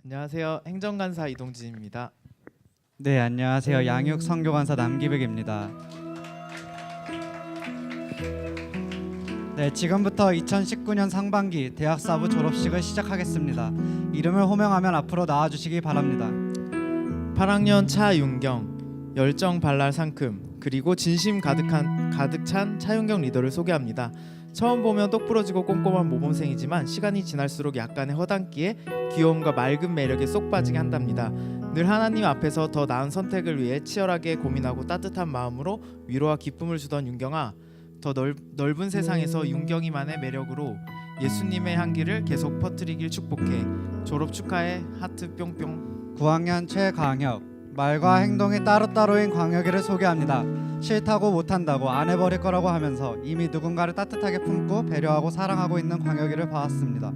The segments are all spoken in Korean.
안녕하세요. 행정간사 이동진입니다. 네, 안녕하세요. 양육 선교관사 남기백입니다. 네, 지금부터 2019년 상반기 대학사부 졸업식을 시작하겠습니다. 이름을 호명하면 앞으로 나와주시기 바랍니다. 8학년 차윤경, 열정 발랄 상큼, 그리고 진심 가득 찬 차윤경 리더를 소개합니다. 처음 보면 똑부러지고 꼼꼼한 모범생이지만 시간이 지날수록 약간의 허당기에 귀여움과 맑은 매력에 쏙 빠지게 한답니다. 늘 하나님 앞에서 더 나은 선택을 위해 치열하게 고민하고 따뜻한 마음으로 위로와 기쁨을 주던 윤경아, 더 넓은 세상에서 윤경이만의 매력으로 예수님의 향기를 계속 퍼뜨리길 축복해. 졸업 축하해. 하트 뿅뿅. 9학년 최광혁, 말과 행동이 따로따로인 광혁이를 소개합니다. 싫다고 못한다고 안 해버릴 거라고 하면서 이미 누군가를 따뜻하게 품고 배려하고 사랑하고 있는 광혁이를 봐왔습니다.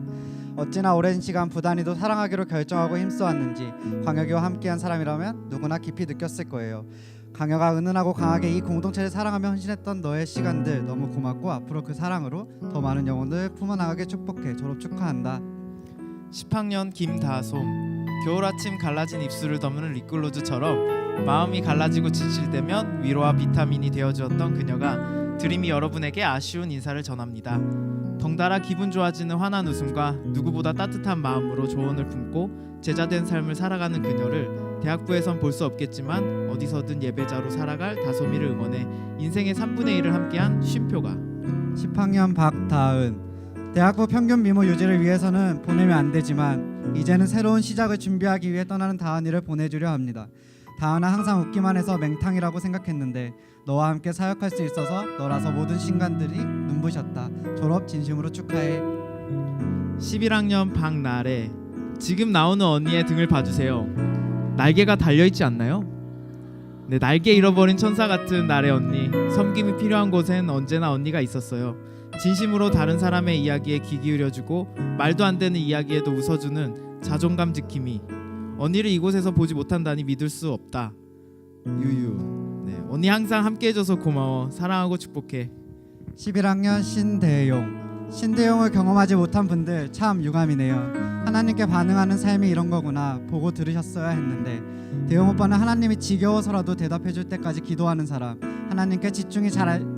어찌나 오랜 시간 부단히도 사랑하기로 결정하고 힘써왔는지 광혁이와 함께한 사람이라면 누구나 깊이 느꼈을 거예요. 광혁아, 은은하고 강하게 이 공동체를 사랑하며 헌신했던 너의 시간들 너무 고맙고 앞으로 그 사랑으로 더 많은 영혼들 품어나가게 축복해. 졸업 축하한다. 10학년 김다솜, 겨울 아침 갈라진 입술을 덮는 립글로즈처럼 마음이 갈라지고 지칠 때면 위로와 비타민이 되어주었던 그녀가 드림이 여러분에게 아쉬운 인사를 전합니다. 덩달아 기분 좋아지는 환한 웃음과 누구보다 따뜻한 마음으로 조언을 품고 제자된 삶을 살아가는 그녀를 대학부에선 볼 수 없겠지만 어디서든 예배자로 살아갈 다솜이를 응원해 인생의 3분의 1을 함께한 쉼표가. 10학년 박다은, 대학부 평균 미모 유지를 위해서는 보내면 안 되지만 이제는 새로운 시작을 준비하기 위해 떠나는 다은이를 보내주려 합니다. 다은아, 항상 웃기만 해서 맹탕이라고 생각했는데 너와 함께 사역할 수 있어서 너라서 모든 신간들이 눈부셨다. 졸업 진심으로 축하해. 11학년 박나래, 지금 나오는 언니의 등을 봐주세요. 날개가 달려있지 않나요? 네, 날개 잃어버린 천사 같은 나래 언니. 섬김이 필요한 곳엔 언제나 언니가 있었어요. 진심으로 다른 사람의 이야기에 귀 기울여주고 말도 안 되는 이야기에도 웃어주는 자존감 지킴이. 언니를 이곳에서 보지 못한다니 믿을 수 없다. 유유. 네, 언니 항상 함께해줘서 고마워. 사랑하고 축복해. 11학년 신대용, 신대용을 경험하지 못한 분들 참 유감이네요. 하나님께 반응하는 삶이 이런 거구나 보고 들으셨어야 했는데, 대용 오빠는 하나님이 지겨워서라도 대답해줄 때까지 기도하는 사람, 하나님께 집중이 잘 안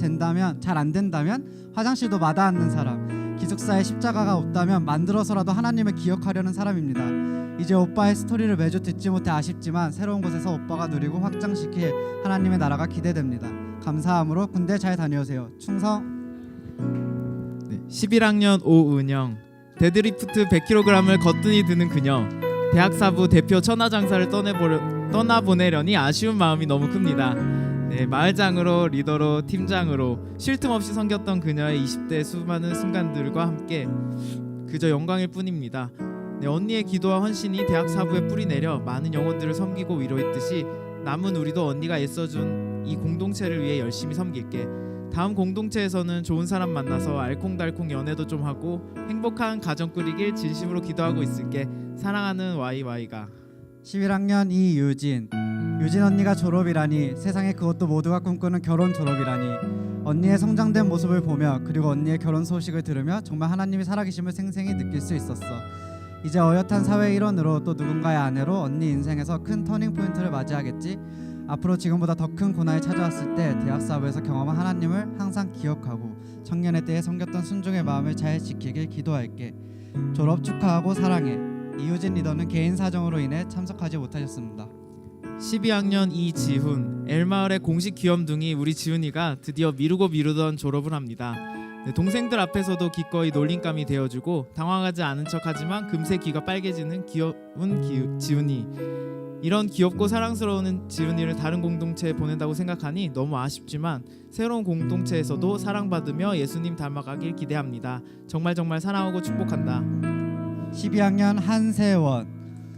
된다면 화장실도 마다앉는 사람, 기숙사에 십자가가 없다면 만들어서라도 하나님을 기억하려는 사람입니다. 이제 오빠의 스토리를 매주 듣지 못해 아쉽지만 새로운 곳에서 오빠가 누리고 확장시킬 하나님의 나라가 기대됩니다. 감사함으로 군대 잘 다녀오세요. 충성. 네, 11학년 오은영, 데드리프트 100kg을 거뜬히 드는 그녀. 대학사부 대표 천하장사를 떠나보내려니 아쉬운 마음이 너무 큽니다. 네, 마을장으로, 리더로, 팀장으로 쉴 틈 없이 섬겼던 그녀의 20대 수많은 순간들과 함께 그저 영광일 뿐입니다. 네, 언니의 기도와 헌신이 대학사부에 뿌리내려 많은 영혼들을 섬기고 위로했듯이 남은 우리도 언니가 애써준 이 공동체를 위해 열심히 섬길게. 다음 공동체에서는 좋은 사람 만나서 알콩달콩 연애도 좀 하고 행복한 가정 꾸리길 진심으로 기도하고 있을게. 사랑하는 YY가. 11학년 이유진, 유진 언니가 졸업이라니, 세상에 그것도 모두가 꿈꾸는 결혼 졸업이라니. 언니의 성장된 모습을 보며 그리고 언니의 결혼 소식을 들으며 정말 하나님이 살아계심을 생생히 느낄 수 있었어. 이제 어엿한 사회 일원으로 또 누군가의 아내로 언니 인생에서 큰 터닝 포인트를 맞이하겠지. 앞으로 지금보다 더 큰 고난이 찾아왔을 때 대학사부에서 경험한 하나님을 항상 기억하고 청년의 때에 섬겼던 순종의 마음을 잘 지키길 기도할게. 졸업 축하하고 사랑해. 이유진 리더는 개인 사정으로 인해 참석하지 못하셨습니다. 12학년 이지훈, 엘마을의 공식 귀염둥이 우리 지훈이가 드디어 미루던 졸업을 합니다. 네, 동생들 앞에서도 기꺼이 놀림감이 되어주고 당황하지 않은 척하지만 금세 귀가 빨개지는 귀여운 지훈이. 이런 귀엽고 사랑스러운 지훈이를 다른 공동체에 보낸다고 생각하니 너무 아쉽지만 새로운 공동체에서도 사랑받으며 예수님 닮아가길 기대합니다. 정말 사랑하고 축복한다. 12학년 한세원,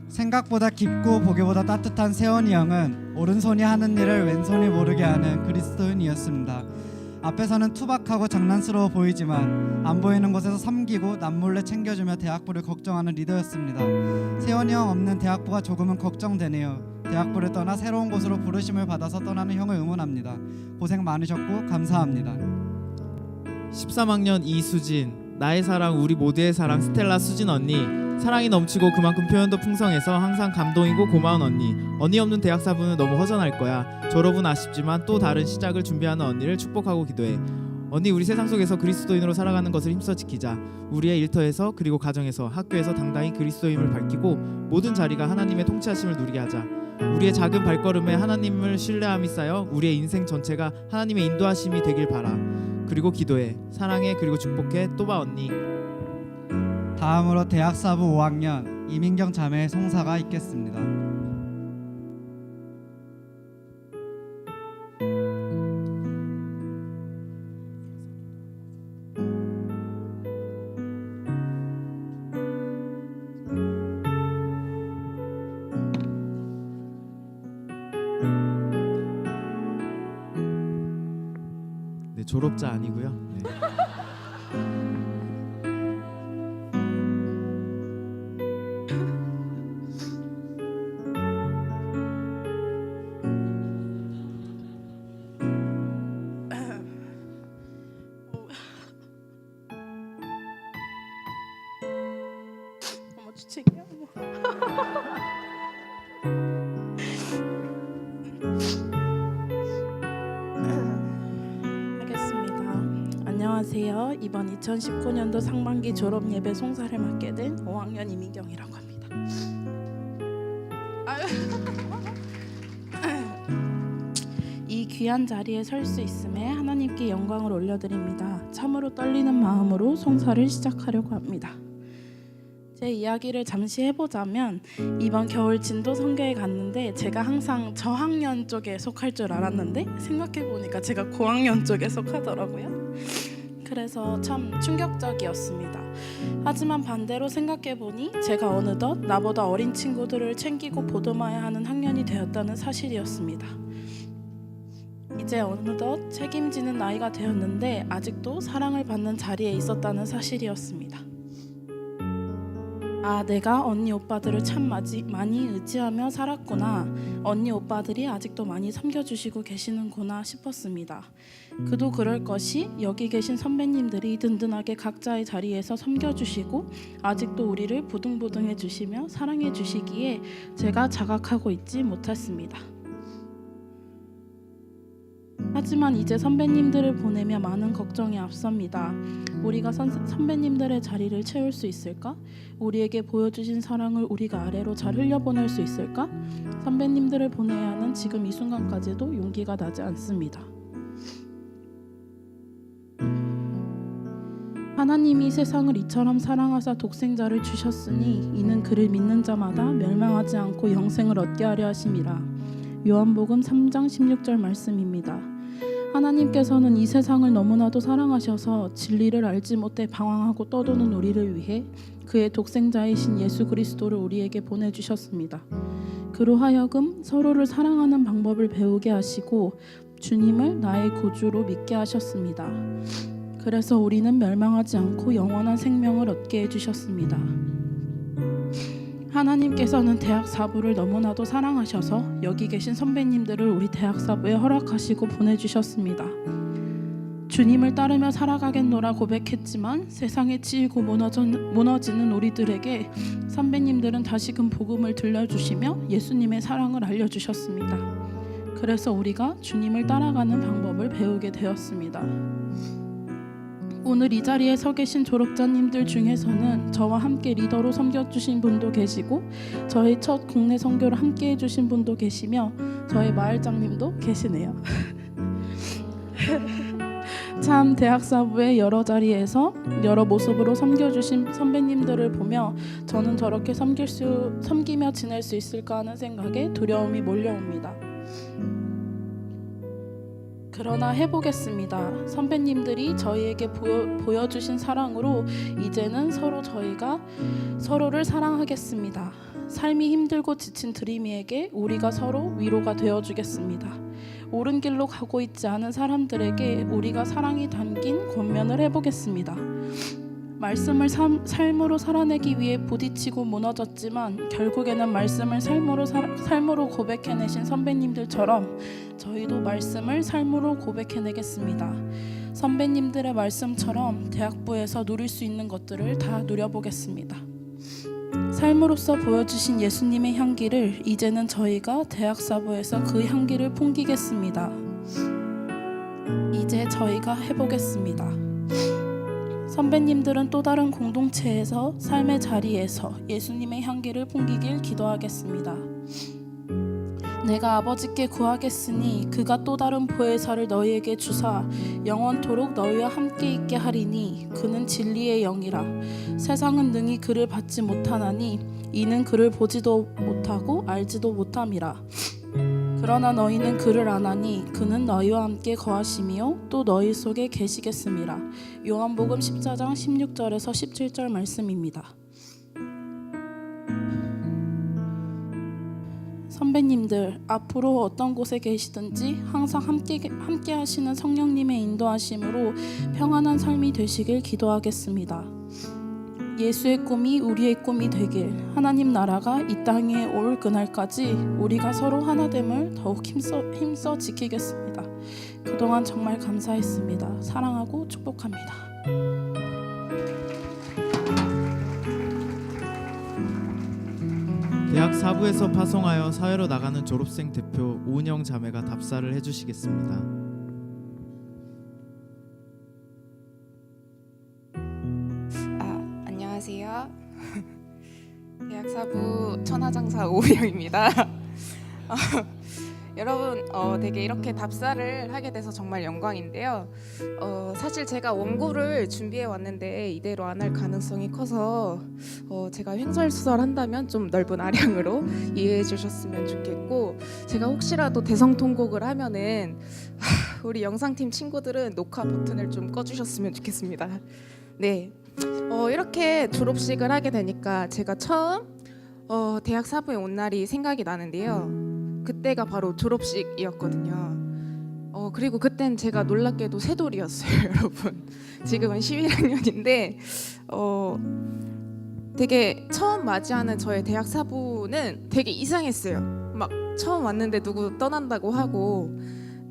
생각보다 깊고 보기보다 따뜻한 세원이 형은 오른손이 하는 일을 왼손이 모르게 하는 그리스도인이었습니다. 앞에서는 투박하고 장난스러워 보이지만 안 보이는 곳에서 섬기고 남몰래 챙겨주며 대학부를 걱정하는 리더였습니다. 세원이 형 없는 대학부가 조금은 걱정되네요. 대학부를 떠나 새로운 곳으로 부르심을 받아서 떠나는 형을 응원합니다. 고생 많으셨고 감사합니다. 13학년 이수진, 나의 사랑 우리 모두의 사랑 스텔라 수진 언니. 사랑이 넘치고 그만큼 표현도 풍성해서 항상 감동이고 고마운 언니. 언니 없는 대학사부는 너무 허전할 거야. 졸업은 아쉽지만 또 다른 시작을 준비하는 언니를 축복하고 기도해. 언니, 우리 세상 속에서 그리스도인으로 살아가는 것을 힘써 지키자. 우리의 일터에서 그리고 가정에서 학교에서 당당히 그리스도임을 밝히고 모든 자리가 하나님의 통치하심을 누리게 하자. 우리의 작은 발걸음에 하나님을 신뢰함이 쌓여 우리의 인생 전체가 하나님의 인도하심이 되길 바라. 그리고 기도해. 사랑해. 그리고 축복해. 또봐 언니. 다음으로 대학사부 5학년 이민경 자매의 송사가 있겠습니다. 네, 졸업자 아니고요. 네. 어머 주책이야. 하겠습니다. 안녕하세요. 이번 2019년도 상반기 졸업 예배 송사를 맡게 된 5학년 이민경이라고 합니다. 이 귀한 자리에 설 수 있음에 하나님께 영광을 올려드립니다. 참으로 떨리는 마음으로 송사를 시작하려고 합니다. 제 이야기를 잠시 해보자면 이번 겨울 진도 선교에 갔는데 제가 항상 저학년 쪽에 속할 줄 알았는데 생각해보니까 제가 고학년 쪽에 속하더라고요. 그래서 참 충격적이었습니다. 하지만 반대로 생각해보니 제가 어느덧 나보다 어린 친구들을 챙기고 보듬어야 하는 학년이 되었다는 사실이었습니다. 이제 어느덧 책임지는 나이가 되었는데 아직도 사랑을 받는 자리에 있었다는 사실이었습니다. 아, 내가 언니 오빠들을 참 많이 의지하며 살았구나. 언니 오빠들이 아직도 많이 섬겨주시고 계시는구나 싶었습니다. 그도 그럴 것이 여기 계신 선배님들이 든든하게 각자의 자리에서 섬겨주시고 아직도 우리를 부둥부둥해 주시며 사랑해 주시기에 제가 자각하고 있지 못했습니다. 하지만 이제 선배님들을 보내며 많은 걱정이 앞섭니다. 우리가 선배님들의 자리를 채울 수 있을까? 우리에게 보여주신 사랑을 우리가 아래로 잘 흘려보낼 수 있을까? 선배님들을 보내야 하는 지금 이 순간까지도 용기가 나지 않습니다. 하나님이 세상을 이처럼 사랑하사 독생자를 주셨으니 이는 그를 믿는 자마다 멸망하지 않고 영생을 얻게 하려 하심이라. 요한복음 3장 16절 말씀입니다. 하나님께서는 이 세상을 너무나도 사랑하셔서 진리를 알지 못해 방황하고 떠도는 우리를 위해 그의 독생자이신 예수 그리스도를 우리에게 보내주셨습니다. 그로 하여금 서로를 사랑하는 방법을 배우게 하시고 주님을 나의 구주로 믿게 하셨습니다. 그래서 우리는 멸망하지 않고 영원한 생명을 얻게 해주셨습니다. 하나님께서는 대학사부를 너무나도 사랑하셔서 여기 계신 선배님들을 우리 대학사부에 허락하시고 보내주셨습니다. 주님을 따르며 살아가겠노라 고백했지만 세상에 치이고 무너지는 우리들에게 선배님들은 다시금 복음을 들려주시며 예수님의 사랑을 알려주셨습니다. 그래서 우리가 주님을 따라가는 방법을 배우게 되었습니다. 오늘 이 자리에 서 계신 졸업자님들 중에서는 저와 함께 리더로 섬겨주신 분도 계시고 저의 첫 국내 선교를 함께 해주신 분도 계시며 저의 마을장님도 계시네요. 참 대학사부의 여러 자리에서 여러 모습으로 섬겨주신 선배님들을 보며 저는 저렇게 섬기며 지낼 수 있을까 하는 생각에 두려움이 몰려옵니다. 그러나 해보겠습니다. 선배님들이 저희에게 보여주신 사랑으로 이제는 저희가 서로를 사랑하겠습니다. 삶이 힘들고 지친 드림이에게 우리가 서로 위로가 되어주겠습니다. 옳은 길로 가고 있지 않은 사람들에게 우리가 사랑이 담긴 권면을 해보겠습니다. 말씀을 삶으로 살아내기 위해 부딪히고 무너졌지만 결국에는 말씀을 삶으로 고백해내신 선배님들처럼 저희도 말씀을 삶으로 고백해내겠습니다. 선배님들의 말씀처럼 대학부에서 누릴 수 있는 것들을 다 누려보겠습니다. 삶으로서 보여주신 예수님의 향기를 이제는 저희가 대학사부에서 그 향기를 풍기겠습니다. 이제 저희가 해보겠습니다. 선배님들은 또 다른 공동체에서 삶의 자리에서 예수님의 향기를 풍기길 기도하겠습니다. 내가 아버지께 구하겠으니 그가 또 다른 보혜사를 너희에게 주사 영원토록 너희와 함께 있게 하리니 그는 진리의 영이라. 세상은 능히 그를 받지 못하나니 이는 그를 보지도 못하고 알지도 못함이라. 그러나 너희는 그를 아나니 그는 너희와 함께 거하시며 또 너희 속에 계시겠음이라. 요한복음 14장 16절에서 17절 말씀입니다. 선배님들, 앞으로 어떤 곳에 계시든지 항상 함께 하시는 성령님의 인도하심으로 평안한 삶이 되시길 기도하겠습니다. 예수의 꿈이 우리의 꿈이 되길, 하나님 나라가 이 땅에 올 그날까지 우리가 서로 하나됨을 더욱 힘써 지키겠습니다. 그동안 정말 감사했습니다. 사랑하고 축복합니다. 대학 사부에서 파송하여 사회로 나가는 졸업생 대표 오은영 자매가 답사를 해주시겠습니다. 안녕하세요. 대학사부 천하장사 오은영입니다. 여러분, 되게 이렇게 답사를 하게 돼서 정말 영광인데요. 사실 제가 원고를 준비해 왔는데 이대로 안 할 가능성이 커서 제가 횡설수설한다면 좀 넓은 아량으로 이해해 주셨으면 좋겠고, 제가 혹시라도 대성통곡을 하면은 우리 영상팀 친구들은 녹화 버튼을 좀 꺼주셨으면 좋겠습니다. 네, 이렇게 졸업식을 하게 되니까 제가 처음 대학 사부에 온 날이 생각이 나는데요. 그때가 바로 졸업식이었거든요. 그리고 그땐 제가 놀랍게도 새돌이었어요, 여러분. 지금은 11학년인데 되게 처음 맞이하는 저의 대학 사부는 되게 이상했어요. 막 처음 왔는데 누구 떠난다고 하고,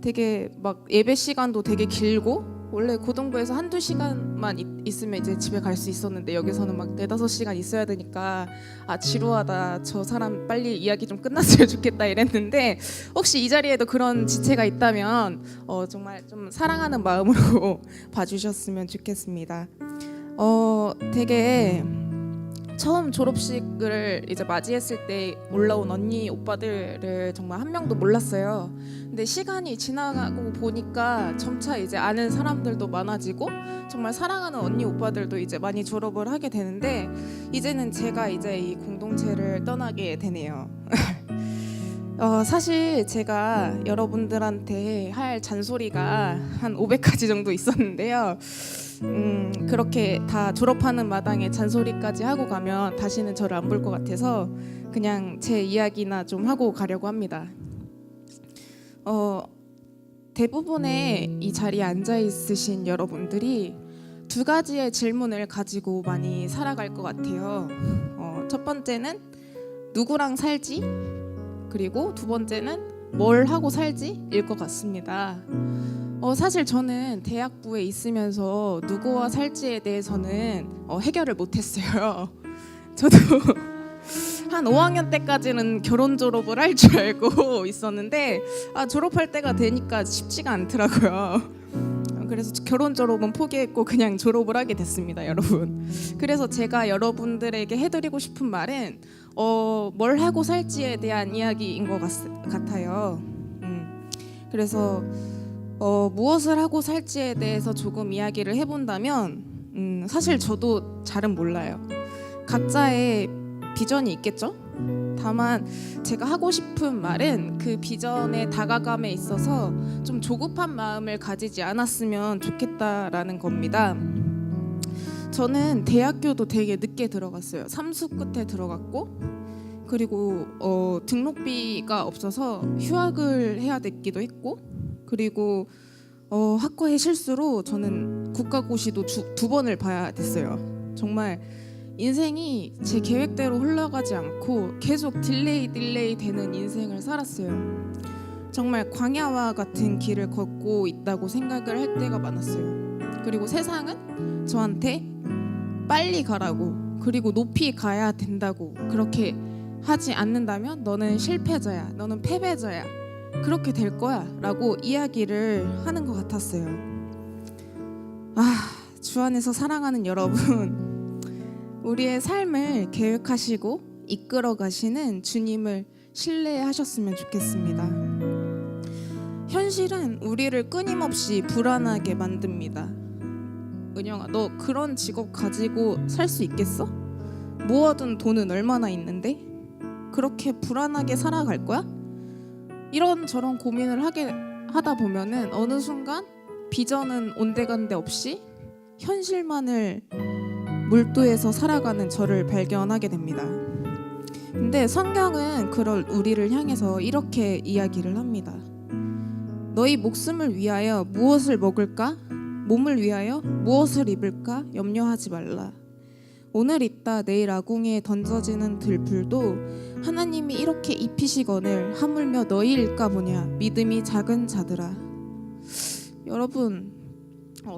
되게 막 예배 시간도 되게 길고, 원래 고등부에서 한두 시간만 있으면 이제 집에 갈 수 있었는데 여기서는 막 4-5시간 있어야 되니까 지루하다, 저 사람 빨리 이야기 좀 끝났으면 좋겠다 이랬는데, 혹시 이 자리에도 그런 지체가 있다면 정말 좀 사랑하는 마음으로 봐주셨으면 좋겠습니다. 되게 처음 졸업식을 이제 맞이했을 때 올라온 언니 오빠들을 정말 한 명도 몰랐어요. 근데 시간이 지나가고 보니까 점차 이제 아는 사람들도 많아지고, 정말 사랑하는 언니 오빠들도 이제 많이 졸업을 하게 되는데, 이제는 제가 이제 이 공동체를 떠나게 되네요. 사실 제가 여러분들한테 할 잔소리가 한 500가지 정도 있었는데요. 그렇게 다 졸업하는 마당에 잔소리까지 하고 가면 다시는 저를 안 볼 것 같아서 그냥 제 이야기나 좀 하고 가려고 합니다. 대부분의 이 자리에 앉아 있으신 여러분들이 두 가지의 질문을 가지고 많이 살아갈 것 같아요. 첫 번째는 누구랑 살지? 그리고 두 번째는 뭘 하고 살지일 것 같습니다. 사실 저는 대학부에 있으면서 누구와 살지에 대해서는 해결을 못했어요. 저도 한 5학년 때까지는 결혼 졸업을 할 줄 알고 있었는데 졸업할 때가 되니까 쉽지가 않더라고요. 그래서 결혼 졸업은 포기했고 그냥 졸업을 하게 됐습니다, 여러분. 그래서 제가 여러분들에게 해드리고 싶은 말은 뭘 하고 살지에 대한 이야기인 것 같아요. 그래서 무엇을 하고 살지에 대해서 조금 이야기를 해본다면 사실 저도 잘은 몰라요. 각자의 비전이 있겠죠? 다만 제가 하고 싶은 말은 그 비전에 다가감에 있어서 좀 조급한 마음을 가지지 않았으면 좋겠다라는 겁니다. 저는 대학교도 되게 늦게 들어갔어요. 3수 끝에 들어갔고, 그리고 등록비가 없어서 휴학을 해야 됐기도 했고, 그리고 학과의 실수로 저는 국가고시도 두 번을 봐야 됐어요. 정말 인생이 제 계획대로 흘러가지 않고 계속 딜레이 되는 인생을 살았어요. 정말 광야와 같은 길을 걷고 있다고 생각을 할 때가 많았어요. 그리고 세상은 저한테 빨리 가라고, 그리고 높이 가야 된다고 그렇게 하지 않는다면 너는 실패자야, 너는 패배자야, 그렇게 될 거야 라고 이야기를 하는 것 같았어요. 주 안에서 사랑하는 여러분, 우리의 삶을 계획하시고 이끌어 가시는 주님을 신뢰하셨으면 좋겠습니다. 현실은 우리를 끊임없이 불안하게 만듭니다. 은영아, 너 그런 직업 가지고 살 수 있겠어? 모아둔 돈은 얼마나 있는데? 그렇게 불안하게 살아갈 거야? 이런저런 고민을 하다 보면은 어느 순간 비전은 온데간데 없이 현실만을 몰두해서 살아가는 저를 발견하게 됩니다. 근데 성경은 그럴 우리를 향해서 이렇게 이야기를 합니다. 너희 목숨을 위하여 무엇을 먹을까? 몸을 위하여 무엇을 입을까? 염려하지 말라. 오늘 있다 내일 아궁이에 던져지는 들풀도 하나님이 이렇게 입히시거늘 하물며 너희일까 보냐. 믿음이 작은 자들아. 여러분,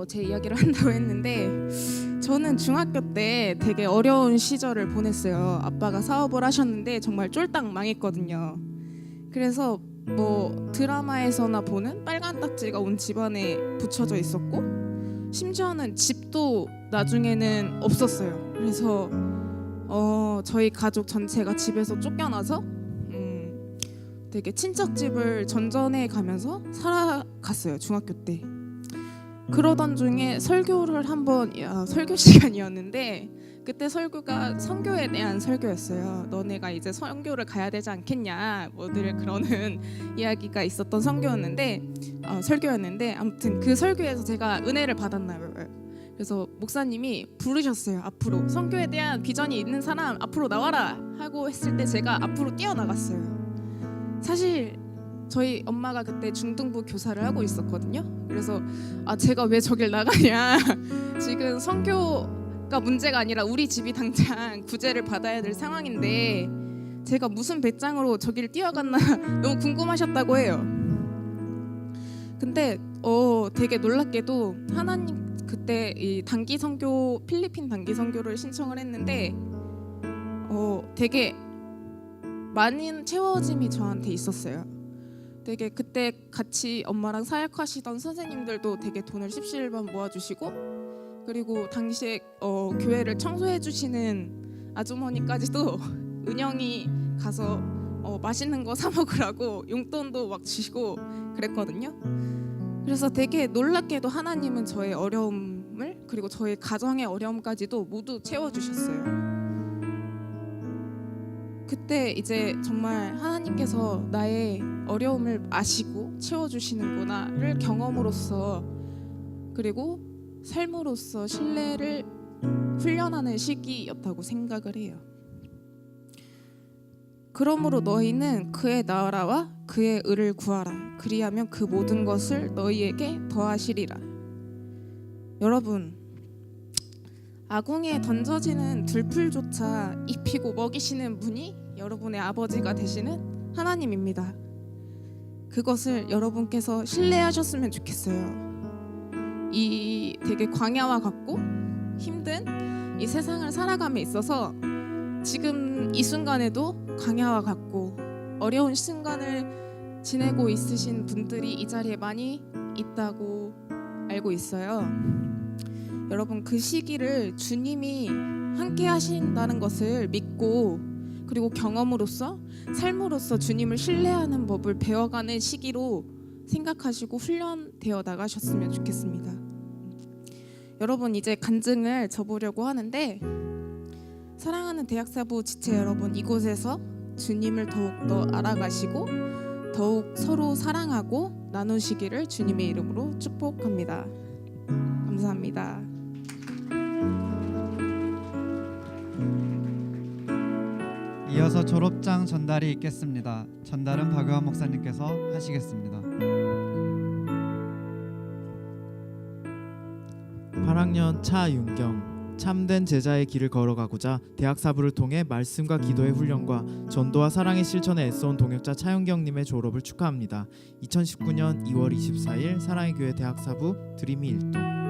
제 이야기를 한다고 했는데 저는 중학교 때 되게 어려운 시절을 보냈어요. 아빠가 사업을 하셨는데 정말 쫄딱 망했거든요. 그래서 뭐 드라마에서나 보는 빨간 딱지가 온 집안에 붙여져 있었고, 심지어는 집도 나중에는 없었어요. 그래서 저희 가족 전체가 집에서 쫓겨나서 되게 친척집을 전전해 가면서 살아갔어요, 중학교 때. 그러던 중에 설교를 한번, 설교 시간이었는데 그때 설교가 선교에 대한 설교였어요. 너네가 이제 선교를 가야 되지 않겠냐, 뭐들 그러는 이야기가 있었던 설교였는데 아무튼 그 설교에서 제가 은혜를 받았나요. 그래서 목사님이 부르셨어요. 앞으로 선교에 대한 비전이 있는 사람 앞으로 나와라 하고 했을 때 제가 앞으로 뛰어나갔어요. 사실 저희 엄마가 그때 중등부 교사를 하고 있었거든요. 그래서 제가 왜 저길 나가냐, 지금 선교가 문제가 아니라 우리 집이 당장 구제를 받아야 될 상황인데 제가 무슨 배짱으로 저길 뛰어갔나 너무 궁금하셨다고 해요. 근데 되게 놀랍게도 하나님 그때 이 단기 선교, 필리핀 단기 선교를 신청을 했는데 되게 많은 채워짐이 저한테 있었어요. 되게 그때 같이 엄마랑 사역하시던 선생님들도 되게 돈을 십시일반 모아주시고, 그리고 당시에 교회를 청소해 주시는 아주머니까지도 은영이 가서 맛있는 거 사 먹으라고 용돈도 막 주시고 그랬거든요. 그래서 되게 놀랍게도 하나님은 저의 어려움을, 그리고 저의 가정의 어려움까지도 모두 채워주셨어요. 그때 이제 정말 하나님께서 나의 어려움을 아시고 채워주시는구나를 경험으로써, 그리고 삶으로써 신뢰를 훈련하는 시기였다고 생각을 해요. 그러므로 너희는 그의 나라와 그의 의를 구하라. 그리하면 그 모든 것을 너희에게 더하시리라. 여러분, 아궁이에 던져지는 들풀조차 입히고 먹이시는 분이 여러분의 아버지가 되시는 하나님입니다. 그것을 여러분께서 신뢰하셨으면 좋겠어요. 이 되게 광야와 같고 힘든 이 세상을 살아감에 있어서 지금 이 순간에도 광야와 같고 어려운 순간을 지내고 있으신 분들이 이 자리에 많이 있다고 알고 있어요. 여러분, 그 시기를 주님이 함께 하신다는 것을 믿고, 그리고 경험으로써 삶으로써 주님을 신뢰하는 법을 배워가는 시기로 생각하시고 훈련되어 나가셨으면 좋겠습니다. 여러분, 이제 간증을 접으려고 하는데, 사랑하는 대학사부 지체 여러분, 이곳에서 주님을 더욱더 알아가시고 더욱 서로 사랑하고 나누시기를 주님의 이름으로 축복합니다. 감사합니다. 이어서 졸업장 전달이 있겠습니다. 전달은 박유한 목사님께서 하시겠습니다. 8학년 차윤경, 참된 제자의 길을 걸어가고자 대학사부를 통해 말씀과 기도의 훈련과 전도와 사랑의 실천에 애써온 동역자 차윤경님의 졸업을 축하합니다. 2019년 2월 24일 사랑의 교회 대학사부 드림이 1동.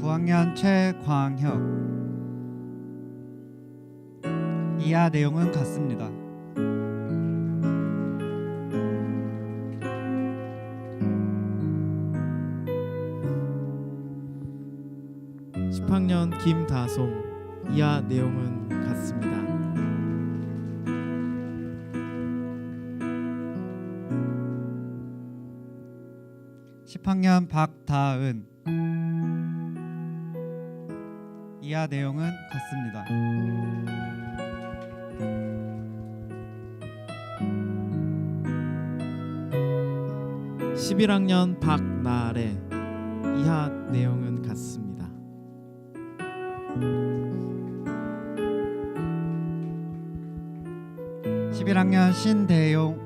9학년 최광혁. 이하 내용은 같습니다. 10학년 김다솜. 이하 내용은 같습니다. 10학년 박다은. 이하 내용은 같습니다. 11학년 박나래. 이하 내용은 같습니다. 11학년 신대용.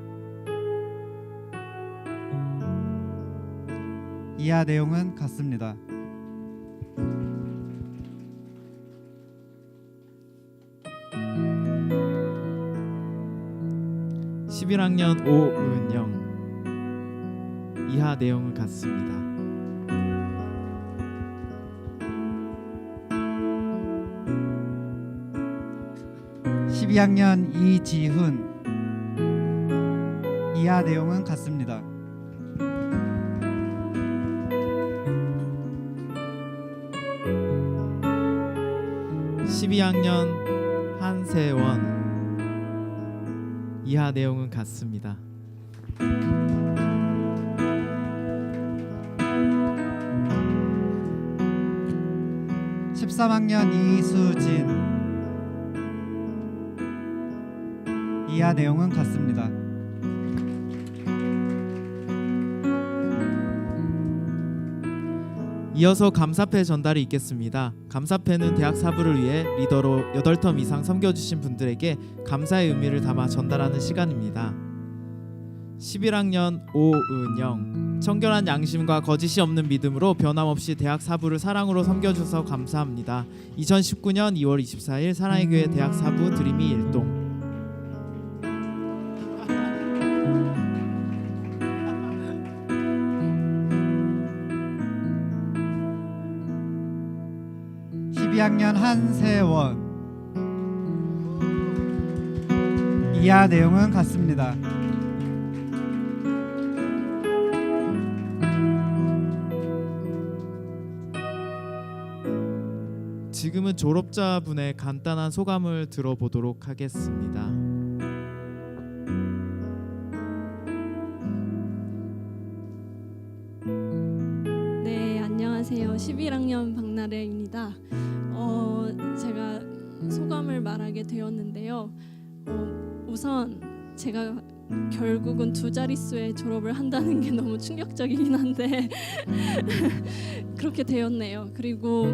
이하 내용은 같습니다. 11학년 오은영. 이하 내용은 같습니다. 12학년 이지훈. 이하 내용은 같습니다. 12학년 한세원. 이하 내용은 같습니다. 13학년 이수진. 이하 내용은 같습니다. 이어서 감사패 전달이 있겠습니다. 감사패는 대학 사부를 위해 리더로 8텀 이상 섬겨주신 분들에게 감사의 의미를 담아 전달하는 시간입니다. 11학년 오은영. 청결한 양심과 거짓이 없는 믿음으로 변함없이 대학 사부를 사랑으로 섬겨주셔서 감사합니다. 2019년 2월 24일 사랑의 교회 대학 사부 드림이 일동. 학년 한세원. 이하 내용은 같습니다. 지금은 졸업자분의 간단한 소감을 들어보도록 하겠습니다. 네, 안녕하세요. 11학년 박나래입니다. 제가 소감을 말하게 되었는데요. 우선 제가 결국은 2자릿수의 졸업을 한다는 게 너무 충격적이긴 한데 그렇게 되었네요. 그리고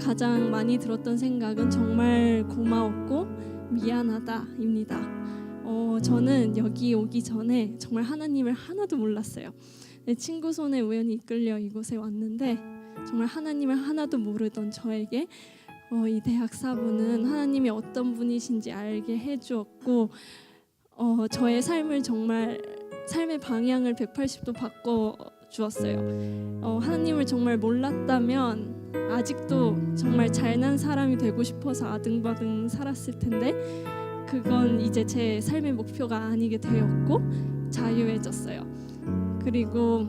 가장 많이 들었던 생각은 정말 고마웠고 미안하다입니다. 저는 여기 오기 전에 정말 하나님을 하나도 몰랐어요. 내 친구 손에 우연히 이끌려 이곳에 왔는데 정말 하나님을 하나도 모르던 저에게 이 대학 사부는 하나님이 어떤 분이신지 알게 해주었고 저의 삶을 정말 삶의 방향을 180도 바꿔 주었어요. 하나님을 정말 몰랐다면 아직도 정말 잘난 사람이 되고 싶어서 아등바등 살았을 텐데 그건 이제 제 삶의 목표가 아니게 되었고 자유해졌어요. 그리고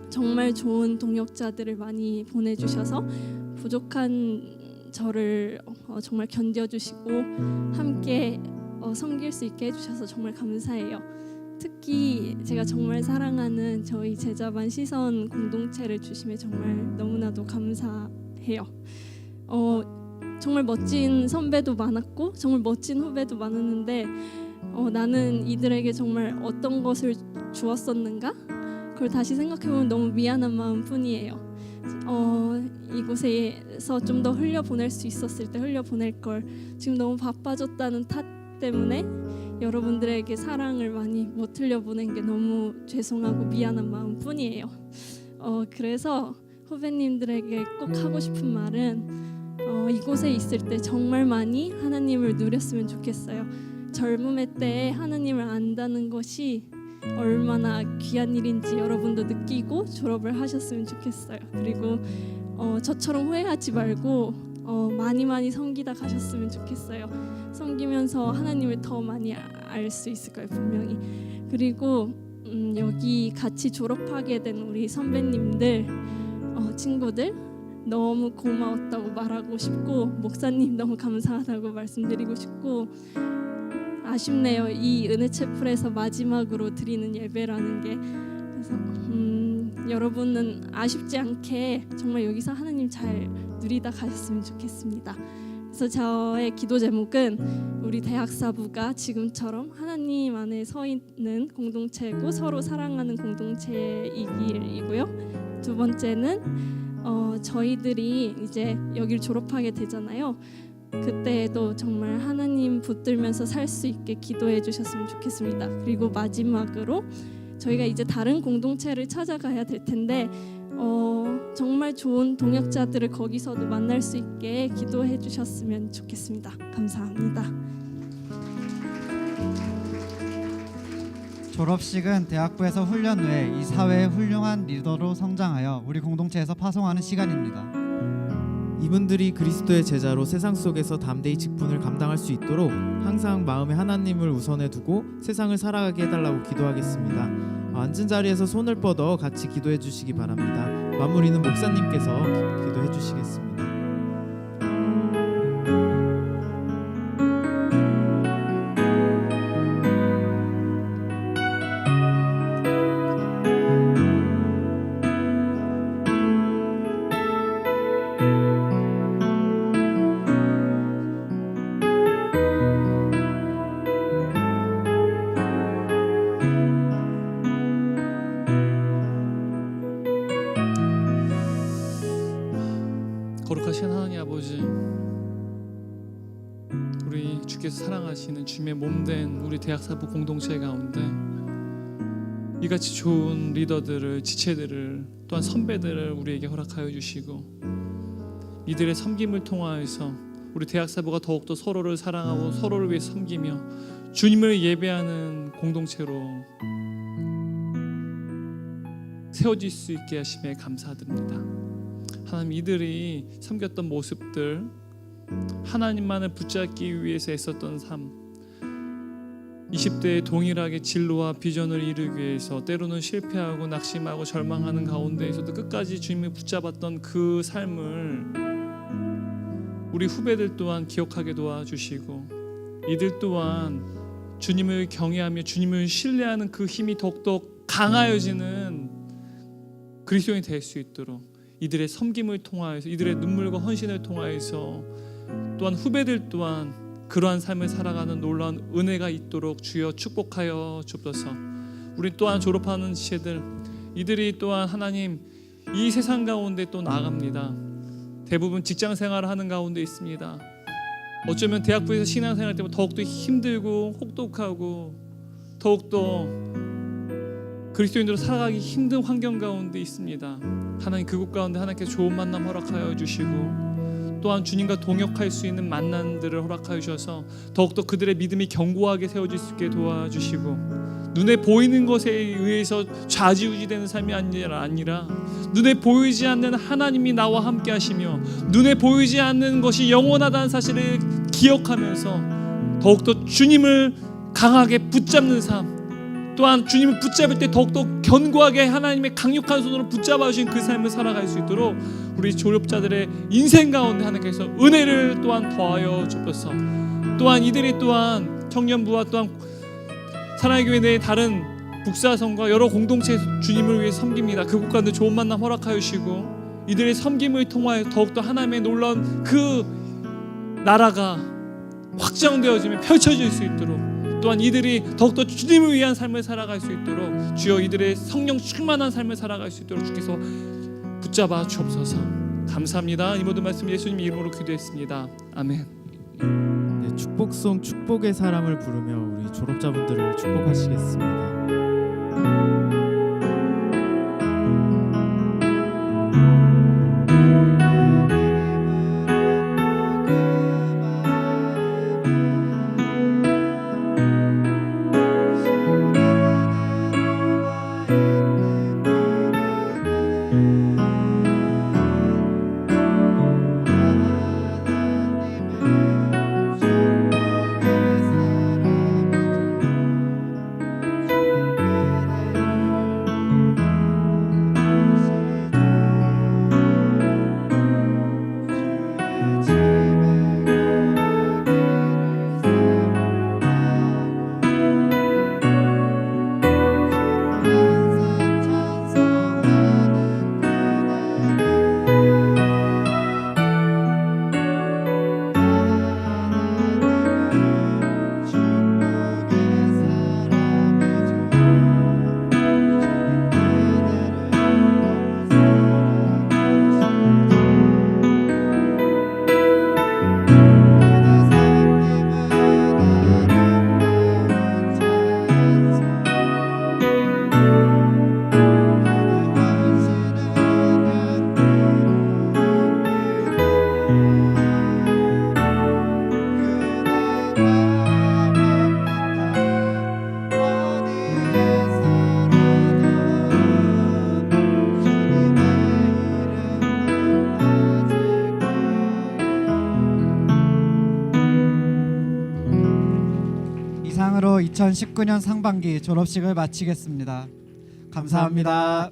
정말 좋은 동역자들을 많이 보내주셔서 부족한 저를 정말 견뎌주시고 함께 섬길 수 있게 해주셔서 정말 감사해요. 특히 제가 정말 사랑하는 저희 제자반 시선 공동체를 주심에 정말 너무나도 감사해요. 정말 멋진 선배도 많았고 정말 멋진 후배도 많았는데 나는 이들에게 정말 어떤 것을 주었었는가? 그걸 다시 생각해보면 너무 미안한 마음뿐이에요. 이곳에서 좀 더 흘려보낼 수 있었을 때 흘려보낼 걸 지금 너무 바빠졌다는 탓 때문에 여러분들에게 사랑을 많이 못 흘려보낸 게 너무 죄송하고 미안한 마음뿐이에요. 그래서 후배님들에게 꼭 하고 싶은 말은 이곳에 있을 때 정말 많이 하나님을 누렸으면 좋겠어요. 젊음의 때에 하나님을 안다는 것이 얼마나 귀한 일인지 여러분도 느끼고 졸업을 하셨으면 좋겠어요. 그리고 저처럼 후회하지 말고 많이 섬기다 가셨으면 좋겠어요. 섬기면서 하나님을 더 많이 알 수 있을 거예요, 분명히. 그리고 여기 같이 졸업하게 된 우리 선배님들, 친구들 너무 고마웠다고 말하고 싶고, 목사님 너무 감사하다고 말씀드리고 싶고, 아쉽네요. 이 은혜 채플에서 마지막으로 드리는 예배라는 게. 그래서 여러분은 아쉽지 않게 정말 여기서 하나님 잘 누리다 가셨으면 좋겠습니다. 그래서 저의 기도 제목은 우리 대학사부가 지금처럼 하나님 안에 서 있는 공동체고 서로 사랑하는 공동체이길이고요. 두 번째는 저희들이 이제 여기를 졸업하게 되잖아요. 그때도 정말 하나님 붙들면서 살 수 있게 기도해 주셨으면 좋겠습니다. 그리고 마지막으로 저희가 이제 다른 공동체를 찾아가야 될 텐데 정말 좋은 동역자들을 거기서도 만날 수 있게 기도해 주셨으면 좋겠습니다. 감사합니다. 졸업식은 대학부에서 훈련 후에 이 사회의 훌륭한 리더로 성장하여 우리 공동체에서 파송하는 시간입니다. 이분들이 그리스도의 제자로 세상 속에서 담대히 직분을 감당할 수 있도록 항상 마음에 하나님을 우선에 두고 세상을 살아가게 해달라고 기도하겠습니다. 앉은 자리에서 손을 뻗어 같이 기도해 주시기 바랍니다. 마무리는 목사님께서 기도해 주시겠습니다. 거룩하신 하나님 아버지, 우리 주께서 사랑하시는 주님의 몸된 우리 대학사부 공동체 가운데 이같이 좋은 리더들을, 지체들을, 또한 선배들을 우리에게 허락하여 주시고 이들의 섬김을 통하여서 우리 대학사부가 더욱더 서로를 사랑하고 서로를 위해 섬기며 주님을 예배하는 공동체로 세워질 수 있게 하심에 감사드립니다. 하나님, 이들이 섬겼던 모습들, 하나님만을 붙잡기 위해서 애썼던 삶, 20대에 동일하게 진로와 비전을 이루기 위해서 때로는 실패하고 낙심하고 절망하는 가운데에서도 끝까지 주님을 붙잡았던 그 삶을 우리 후배들 또한 기억하게 도와주시고 이들 또한 주님을 경외하며 주님을 신뢰하는 그 힘이 더욱더 강하여지는 그리스도인이 될 수 있도록 이들의 섬김을 통하여서, 이들의 눈물과 헌신을 통하여서 또한 후배들 또한 그러한 삶을 살아가는 놀라운 은혜가 있도록 주여 축복하여 주옵소서. 우리 또한 졸업하는 지체들, 이들이 또한 하나님 이 세상 가운데 또 나아갑니다. 대부분 직장 생활을 하는 가운데 있습니다. 어쩌면 대학부에서 신앙생활 때문에 더욱더 힘들고 혹독하고 더욱더 그리스도인으로 살아가기 힘든 환경 가운데 있습니다. 하나님, 그곳 가운데 하나님께서 좋은 만남 허락하여 주시고 또한 주님과 동역할 수 있는 만남들을 허락하여 주셔서 더욱더 그들의 믿음이 견고하게 세워질 수 있게 도와주시고 눈에 보이는 것에 의해서 좌지우지되는 삶이 아니라 눈에 보이지 않는 하나님이 나와 함께 하시며 눈에 보이지 않는 것이 영원하다는 사실을 기억하면서 더욱더 주님을 강하게 붙잡는 삶, 또한 주님을 붙잡을 때 더욱더 견고하게 하나님의 강력한 손으로 붙잡아 주신 그 삶을 살아갈 수 있도록 우리 졸업자들의 인생 가운데 하나님께서 은혜를 또한 더하여 주옵소서. 또한 이들이 또한 청년부와 또한 사랑의 교회 내 다른 북사성과 여러 공동체에서 주님을 위해 섬깁니다. 그곳 가운데 좋은 만남 허락하여 주시고 이들의 섬김을 통하여 더욱더 하나님의 놀라운 그 나라가 확장되어지며 펼쳐질 수 있도록, 또한 이들이 더욱더 주님을 위한 삶을 살아갈 수 있도록 주여 이들의 성령 충만한 삶을 살아갈 수 있도록 주께서 붙잡아 주옵소서. 감사합니다. 이 모든 말씀 예수님 이름으로 기도했습니다. 아멘. 네, 축복송 축복의 사람을 부르며 우리 졸업자분들을 축복하시겠습니다. 이상으로 2019년 상반기 졸업식을 마치겠습니다. 감사합니다.